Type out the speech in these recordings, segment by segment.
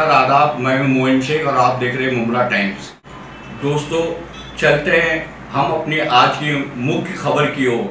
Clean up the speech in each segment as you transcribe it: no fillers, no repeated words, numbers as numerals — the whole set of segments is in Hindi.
नमस्कार आदाब, मैं हूं मोइन शेख और आप देख रहे हैं मुंब्रा टाइम्स। दोस्तों, चलते हैं हम अपनी आज की मुख्य खबर की ओर।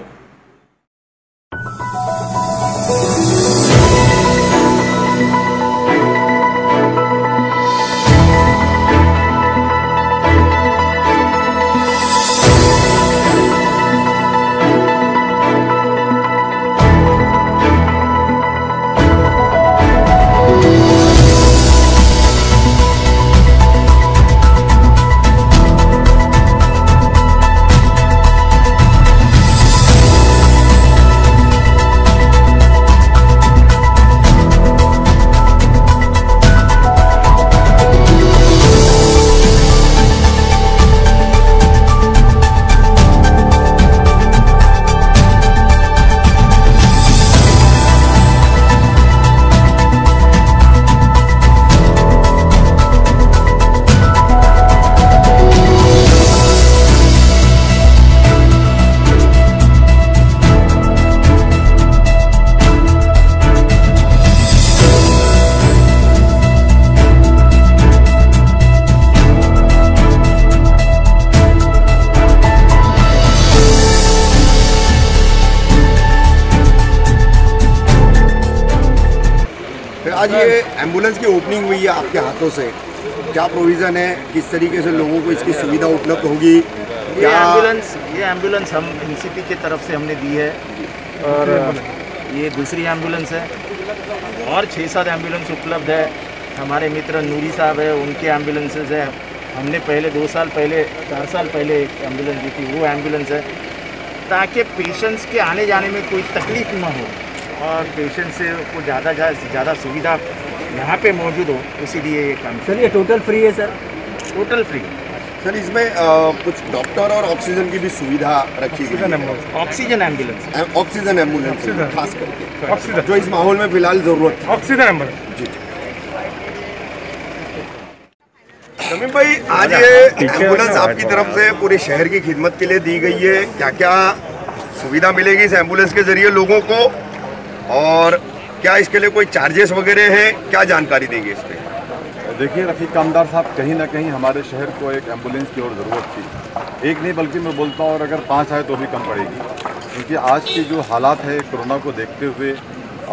आज ये एम्बुलेंस की ओपनिंग हुई है आपके हाथों से, क्या प्रोविज़न है, किस तरीके से लोगों को इसकी सुविधा उपलब्ध होगी? ये एम्बुलेंस हम एनसीपी की तरफ से हमने दी है और ये दूसरी एम्बुलेंस है और 6-7 एम्बुलेंस उपलब्ध है। हमारे मित्र नूरी साहब है, उनके एम्बुलेंसेज है। हमने पहले 4 साल पहले एक एम्बुलेंस दी थी, वो एम्बुलेंस है, ताकि पेशेंट्स के आने जाने में कोई तकलीफ न हो और पेशेंट से को ज़्यादा सुविधा यहाँ पे मौजूद हो, इसीलिए ये काम। सर, ये टोटल फ्री है सर? Total free. सर, इसमें कुछ डॉक्टर और ऑक्सीजन की भी सुविधा रखी गई है। ऑक्सीजन एम्बुलेंस, ऑक्सीजन एम्बुलेंस खास करके ऑक्सीजन जो इस माहौल में फिलहाल ज़रूरत है। Oxygen ambulance. जी शमीम भाई, आज ये एम्बुलेंस आपकी तरफ से पूरे शहर की खिदमत के लिए दी गई है। क्या क्या सुविधा मिलेगी इस एम्बुलेंस के जरिए लोगों को, और क्या इसके लिए कोई चार्जेस वगैरह हैं? क्या जानकारी देंगे इस पर? देखिए रफ़ीक कामदार साहब, कहीं ना कहीं हमारे शहर को एक एम्बुलेंस की और ज़रूरत थी। एक नहीं बल्कि मैं बोलता हूँ, और अगर 5 आए तो भी कम पड़ेगी, क्योंकि आज की जो हालात है कोरोना को देखते हुए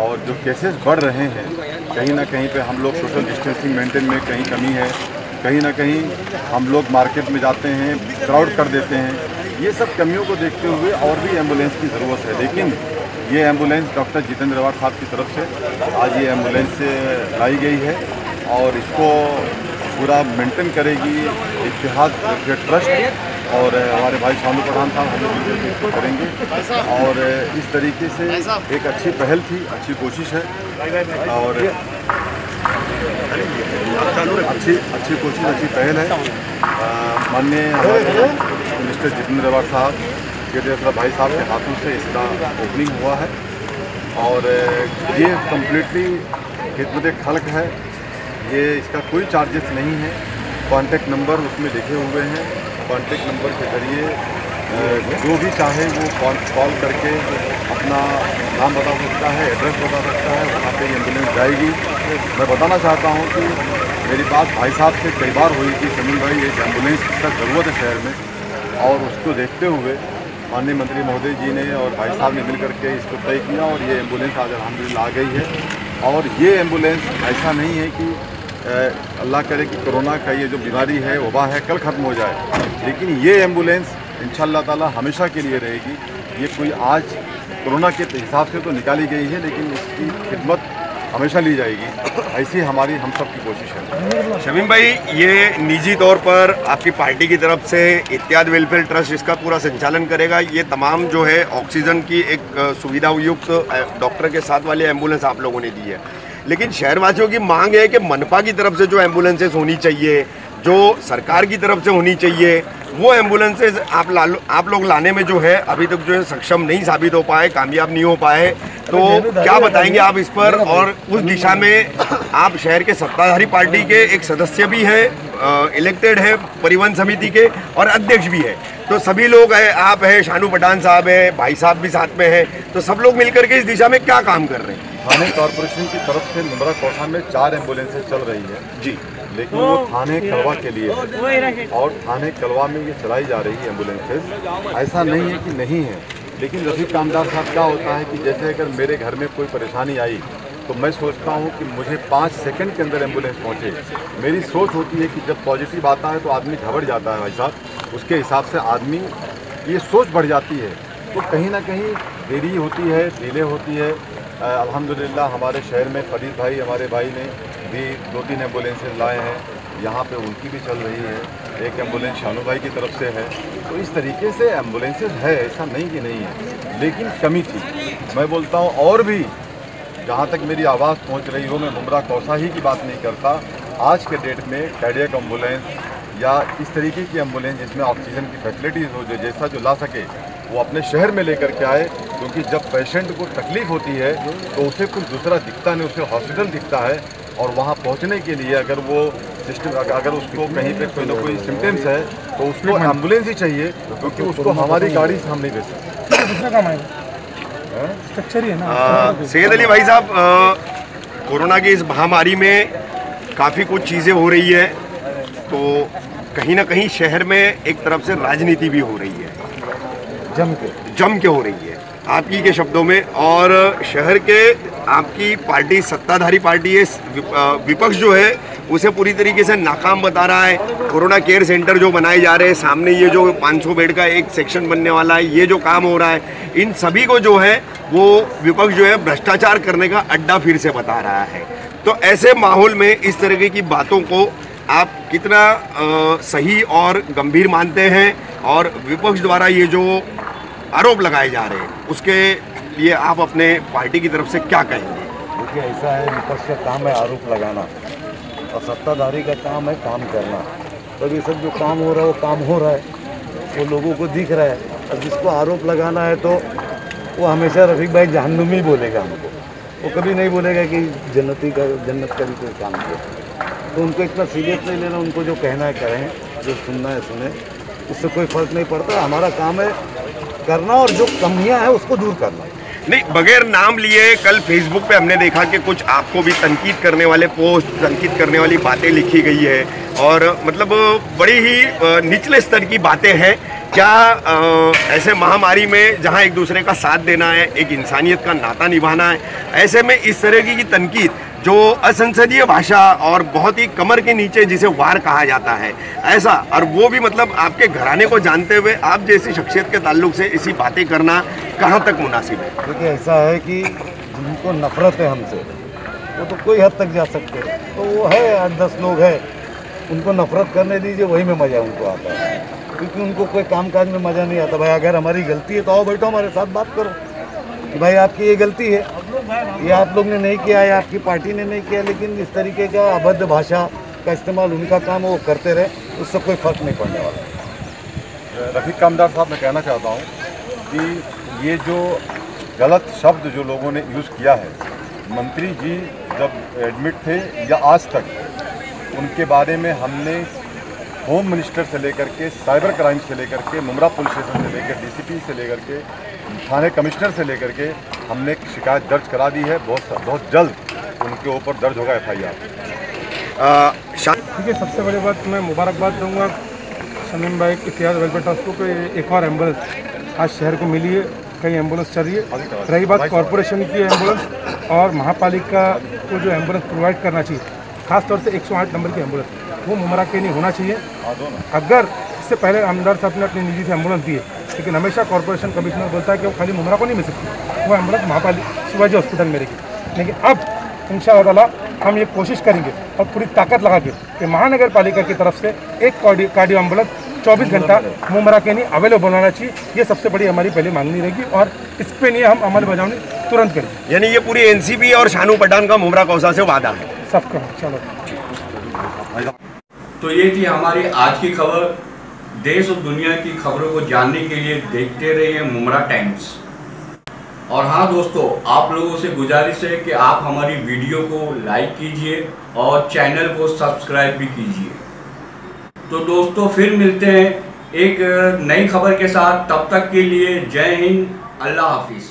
और जो केसेस बढ़ रहे हैं, कहीं ना कहीं पे हम लोग सोशल डिस्टेंसिंग मेंटेन में कहीं कमी है, कहीं ना कहीं हम लोग मार्केट में जाते हैं क्राउड कर देते हैं। ये सब कमियों को देखते हुए और भी एम्बुलेंस की ज़रूरत है। लेकिन ये एम्बुलेंस डॉक्टर जितेंद्र रवाट साहब की तरफ से आज ये एम्बुलेंस लाई गई है और इसको पूरा मेंटेन करेगी इत्तेहाद ट्रस्ट और हमारे भाई शानू प्रधान साहब, हम लोग मिलकर इसको करेंगे। और इस तरीके से एक अच्छी पहल थी, अच्छी कोशिश है और अच्छी कोशिश, अच्छी पहल है। माननीय मिनिस्टर जितेंद्र रवाट साहब के भाई साहब के हाथों से इसका ओपनिंग हुआ है और ये कम्प्लीटली खिदमत खल्क है। ये इसका कोई चार्जेस नहीं है। कॉन्टैक्ट नंबर उसमें लिखे हुए हैं। कॉन्टैक्ट नंबर के ज़रिए जो भी चाहे वो कॉल करके अपना नाम बता सकता है, एड्रेस बता सकता है, वहाँ पे एम्बुलेंस जाएगी। मैं बताना चाहता हूँ कि मेरी बात भाई साहब से कई बार हुई कि शमीम भाई, एक एम्बुलेंस की ज़रूरत है शहर में, और उसको देखते हुए माननीय मंत्री महोदय जी ने और भाई साहब ने मिलकर के इसको तय किया और ये एम्बुलेंस आज अल्हम्दुलिल्लाह आ गई है। और ये एम्बुलेंस ऐसा नहीं है कि अल्लाह करे कि कोरोना का ये जो बीमारी है, वबा है, कल ख़त्म हो जाए, लेकिन ये एम्बुलेंस इंशाअल्लाह ताला हमेशा के लिए रहेगी। ये कोई आज कोरोना के हिसाब से तो निकाली गई है, लेकिन इसकी खिदमत हमेशा ली जाएगी। ऐसी हमारी हम सब की कोशिश है। शमीम भाई, ये निजी तौर पर आपकी पार्टी की तरफ से इत्तेहाद वेलफेयर ट्रस्ट इसका पूरा संचालन करेगा। ये तमाम जो है ऑक्सीजन की एक सुविधा युक्त डॉक्टर के साथ वाली एम्बुलेंस आप लोगों ने दी है, लेकिन शहरवासियों की मांग है कि मनपा की तरफ से जो एम्बुलेंसेस होनी चाहिए, जो सरकार की तरफ से होनी चाहिए, वो एम्बुलेंसेज आप लोग लाने में जो है अभी तक जो है सक्षम नहीं साबित हो पाए, कामयाब नहीं हो पाए। तो क्या बताएंगे आप इस पर? और उस दिशा में आप शहर के सत्ताधारी पार्टी के एक सदस्य भी हैं, इलेक्टेड है परिवहन समिति के, और अध्यक्ष भी है, तो सभी लोग हैं, आप हैं, शानू पठान साहब है, भाई साहब भी साथ में हैं, तो सब लोग मिलकर के इस दिशा में क्या काम कर रहे हैं? थाने कॉरपोरेशन की तरफ से मुमरा कौसा में 4 एम्बुलेंसेज चल रही है जी, लेकिन वो थाने कलवा के लिए है और थाने कलवा में ये चलाई जा रही है एम्बुलेंसेज। ऐसा नहीं है कि नहीं है, लेकिन रफीक कामदार साहब क्या होता है कि जैसे अगर मेरे घर में कोई परेशानी आई तो मैं सोचता हूँ कि मुझे 5 सेकंड के अंदर एम्बुलेंस पहुँचे। मेरी सोच होती है कि जब पॉजिटिव आता है तो आदमी घबरा जाता है भाई साहब, उसके हिसाब से आदमी ये सोच बढ़ जाती है, तो कहीं ना कहीं देरी होती है, डिले होती है। अल्हम्दुलिल्लाह हमारे शहर में फरीद भाई हमारे भाई ने भी 2-3 एम्बुलेंसेज लाए हैं, यहाँ पे उनकी भी चल रही है, एक एम्बुलेंस शानू भाई की तरफ से है। तो इस तरीके से एम्बुलेंसेज है, ऐसा नहीं कि नहीं है, लेकिन कमी थी। मैं बोलता हूँ और भी जहाँ तक मेरी आवाज़ पहुँच रही हो, मैं मुमरा कौसा ही की बात नहीं करता, आज के डेट में कार्डियक एम्बुलेंस या इस तरीके की एम्बुलेंस जिसमें ऑक्सीजन की फैसिलिटीज़ हो, जो जैसा जो ला सके वो अपने शहर में लेकर के आए, क्योंकि जब पेशेंट को तकलीफ़ होती है तो उसे कुछ दूसरा दिखता नहीं, उसे हॉस्पिटल दिखता है, और वहाँ पहुँचने के लिए अगर वो सिस्टम अगर उसको कहीं पे कोई ना कोई सिम्टम्स है तो उसको एम्बुलेंस ही चाहिए, क्योंकि उसको हमारी गाड़ी से हम नहीं भेज सकते। दूसरा काम आएगा स्ट्रक्चर ही है ना। सैयद अली भाई साहब, कोरोना की इस महामारी में काफ़ी कुछ चीज़ें हो रही है, तो कहीं ना कहीं शहर में एक तरफ से राजनीति भी हो रही है, जम के हो रही है आपकी के शब्दों में, और शहर के आपकी पार्टी सत्ताधारी पार्टी है, विपक्ष जो है उसे पूरी तरीके से नाकाम बता रहा है। कोरोना केयर सेंटर जो बनाए जा रहे हैं, सामने ये जो 500 बेड का एक सेक्शन बनने वाला है, ये जो काम हो रहा है, इन सभी को जो है वो विपक्ष जो है भ्रष्टाचार करने का अड्डा फिर से बता रहा है। तो ऐसे माहौल में इस तरीके की बातों को आप कितना सही और गंभीर मानते हैं, और विपक्ष द्वारा ये जो आरोप लगाए जा रहे हैं उसके लिए आप अपने पार्टी की तरफ से क्या कहेंगे? देखिए, ऐसा है, विपक्ष का काम है आरोप लगाना और सत्ताधारी का काम है काम करना। तब ये सब जो काम हो रहा है वो काम हो रहा है, वो लोगों को दिख रहा है। अब जिसको आरोप लगाना है तो वो हमेशा रफीक भाई जहन्नुमी ही बोलेगा हमको, वो कभी नहीं बोलेगा कि जन्नत का भी कोई काम किया। तो उनको इतना सीरियस नहीं लेना, उनको जो कहना है कहें, जो सुनना है सुने, उससे कोई फ़र्क नहीं पड़ता। हमारा काम है करना और जो कमियां हैं उसको दूर करना। नहीं, बगैर नाम लिए कल फेसबुक पे हमने देखा कि कुछ आपको भी तनकीद करने वाले पोस्ट, तनकीद करने वाली बातें लिखी गई है, और मतलब बड़ी ही निचले स्तर की बातें हैं। क्या ऐसे महामारी में जहां एक दूसरे का साथ देना है, एक इंसानियत का नाता निभाना है, ऐसे में इस तरह की तनकीद जो असंसदीय भाषा और बहुत ही कमर के नीचे जिसे वार कहा जाता है, ऐसा, और वो भी मतलब आपके घराने को जानते हुए आप जैसी शख्सियत के ताल्लुक से ऐसी बातें करना कहाँ तक मुनासिब है? देखिए, ऐसा है कि जिनको नफरत है हमसे वो तो कोई हद तक जा सकते हैं, तो वो है 8-10 लोग हैं, उनको नफरत करने दीजिए, वही में मज़ा उनको आता है, क्योंकि उनको कोई कामकाज में मज़ा नहीं आता। भाई अगर हमारी गलती है तो आओ बैठो हमारे साथ बात करो कि भाई आपकी ये गलती है, ये आप लोग ने नहीं किया या आपकी पार्टी ने नहीं किया, लेकिन इस तरीके का अभद्र भाषा का इस्तेमाल उनका काम वो करते रहे, उससे कोई फ़र्क नहीं पड़ने वाला। रफीक कामदार साहब, मैं कहना चाहता हूँ कि ये जो गलत शब्द जो लोगों ने यूज़ किया है, मंत्री जी जब एडमिट थे या आज तक, उनके बारे में हमने होम मिनिस्टर से लेकर के, साइबर क्राइम से लेकर के, मुमरा पुलिस स्टेशन से लेकर डीसीपी से लेकर के, थाने कमिश्नर से लेकर के हमने शिकायत दर्ज करा दी है। बहुत जल्द उनके ऊपर दर्ज होगा FIR। ठीक है, सबसे बड़ी बात मैं मुबारकबाद दूंगा शमीम भाई इतिहास वेलफेयर ट्रस्ट को कि एक और एम्बुलेंस आज शहर को मिली है, कई एम्बुलेंस चल रही है। रही बात कॉरपोरेशन की एम्बुलेंस और महापालिका को जो एम्बुलेंस प्रोवाइड करना चाहिए, खासतौर से 108 नंबर की एम्बुलेंस, वो मुमरा के नहीं होना चाहिए। अगर इससे पहले आमदार साहब ने अपनी निजी से एम्बुलेंस दी है, लेकिन हमेशा कॉर्पोरेशन कमिश्नर बोलता है कि वो खाली मुमरा को नहीं मिल सकती, वो एम्बुलेंस महापालिका शिवाजी हॉस्पिटल में रहेगी। लेकिन अब इंशाअल्लाह ताला हम ये कोशिश करेंगे और पूरी ताकत लगा के कि महानगर पालिका की तरफ से एक कार्डियो एम्बुलेंस 24 घंटा मुमरा के नहीं अवेलेबल होना चाहिए। ये सबसे बड़ी हमारी पहली मांगनी रहेगी और इस पे नहीं हम अमल बजावनी तुरंत करेंगे। यानी ये पूरी NCP और शानू पठान का मुमरा कौसा से वादा है सबका। चलो, तो ये थी हमारी आज की खबर। देश और दुनिया की खबरों को जानने के लिए देखते रहिए मुमरा टाइम्स। और हाँ दोस्तों, आप लोगों से गुजारिश है कि आप हमारी वीडियो को लाइक कीजिए और चैनल को सब्सक्राइब भी कीजिए। तो दोस्तों, फिर मिलते हैं एक नई खबर के साथ। तब तक के लिए जय हिंद, अल्लाह हाफिज़।